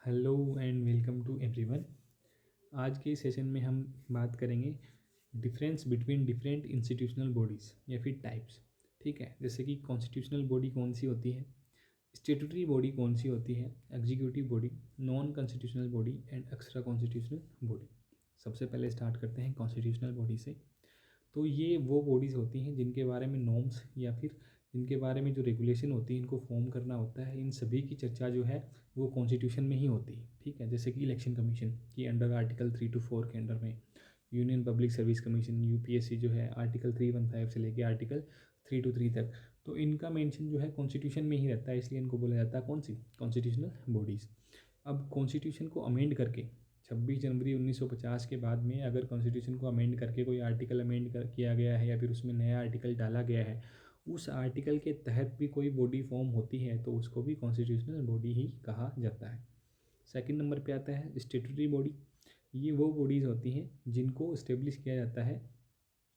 Hello and welcome to everyone. आज के session में हम बात करेंगे difference between different institutional bodies या फिर टाइप्स। ठीक है, जैसे कि कॉन्स्टिट्यूशनल बॉडी कौन सी होती है, स्टेटूटरी बॉडी कौन सी होती है, executive body, non constitutional body and extra constitutional body. सबसे पहले स्टार्ट करते हैं कॉन्स्टिट्यूशनल बॉडी से। तो ये वो बॉडीज़ होती हैं जिनके बारे में नॉर्म्स या फिर जिनके बारे में जो रेगुलेशन होती है इनको फॉर्म करना होता है। इन सभी की चर्चा जो है वो कॉन्स्टिट्यूशन में ही होती है। ठीक है, जैसे कि इलेक्शन कमीशन की अंडर आर्टिकल 3 to 4 के अंडर में, union public service commission UPSC जो है आर्टिकल 315 से लेकर आर्टिकल 323 तक। तो इनका मेंशन जो है कॉन्स्टिट्यूशन में ही रहता है, इसलिए इनको बोला जाता है कौन सी कॉन्स्टिट्यूशनल बॉडीज़। अब कॉन्स्टिट्यूशन को अमेंड करके 26 जनवरी 1950 के बाद में अगर कॉन्स्टिट्यूशन को अमेंड करके कोई आर्टिकल किया गया है या फिर उसमें नया आर्टिकल डाला गया है, उस आर्टिकल के तहत भी कोई बॉडी फॉर्म होती है तो उसको भी कॉन्स्टिट्यूशनल बॉडी ही कहा जाता है। सेकंड नंबर पे आता है स्टेटूटरी बॉडी। ये वो बॉडीज़ होती हैं जिनको इस्टेब्लिश किया जाता है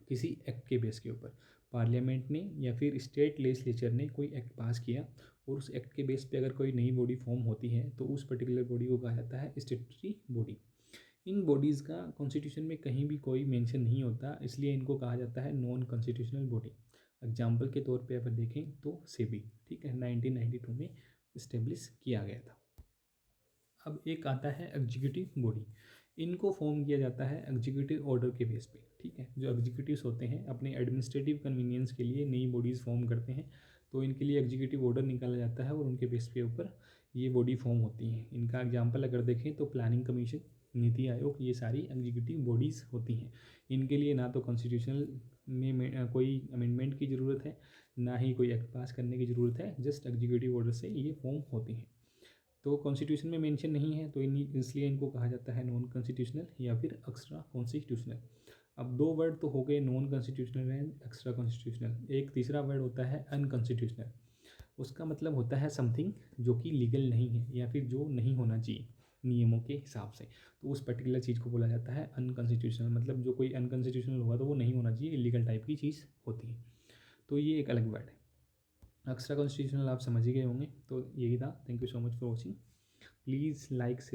किसी एक्ट के बेस के ऊपर। पार्लियामेंट ने या फिर स्टेट लेजिस्लेचर ने कोई एक्ट पास किया और उस एक्ट के बेस पे अगर कोई नई बॉडी फॉर्म होती है तो उस पर्टिकुलर बॉडी को कहा जाता है स्टेटूटरी बॉडी। इन बॉडीज़ का कॉन्स्टिट्यूशन में कहीं भी कोई मेंशन नहीं होता, इसलिए इनको कहा जाता है नॉन कॉन्स्टिट्यूशनल बॉडी। एग्जाम्पल के तौर पे अगर देखें तो सेबी, ठीक है, 1992 में इस्टेब्लिश किया गया था। अब एक आता है एग्जीक्यूटिव बॉडी। इनको फॉर्म किया जाता है एग्जीक्यूटिव ऑर्डर के बेस पे। ठीक है, जो एग्जीक्यूटिव्स होते हैं अपने एडमिनिस्ट्रेटिव कन्वीनियंस के लिए नई बॉडीज़ फॉर्म करते हैं, तो इनके लिए एग्जीक्यूटिव ऑर्डर निकाला जाता है और उनके बेस के ऊपर ये बॉडी फॉर्म होती हैं। इनका एग्जाम्पल अगर देखें तो प्लानिंग कमीशन, नीति आयोग, ये सारी एग्जीक्यूटिव बॉडीज़ होती हैं। इनके लिए ना तो कॉन्स्टिट्यूशनल में कोई अमेंडमेंट की ज़रूरत है, ना ही कोई एक्ट पास करने की ज़रूरत है, जस्ट एग्जीक्यूटिव ऑर्डर से ये फॉर्म होती हैं। तो कॉन्स्टिट्यूशन में मेंशन नहीं है तो इसलिए इनको कहा जाता है नॉन कॉन्स्टिट्यूशनल या फिर एक्स्ट्रा कॉन्स्टिट्यूशनल। अब दो वर्ड तो हो गए, non constitutional and extra constitutional. एक तीसरा वर्ड होता है अनकॉन्स्टिट्यूशनल। उसका मतलब होता है समथिंग जो कि लीगल नहीं है या फिर जो नहीं होना चाहिए नियमों के हिसाब से, तो उस पर्टिकुलर चीज़ को बोला जाता है अनकॉन्स्टिट्यूशनल। मतलब जो कोई अनकॉन्स्टिट्यूशनल होगा तो वो नहीं होना चाहिए, इलीगल टाइप की चीज़ होती है। तो ये एक अलग वर्ड है। एक्स्ट्रा कॉन्स्टिट्यूशनल आप समझ ही गए होंगे, तो यही था। Thank you so much for watching. Please like share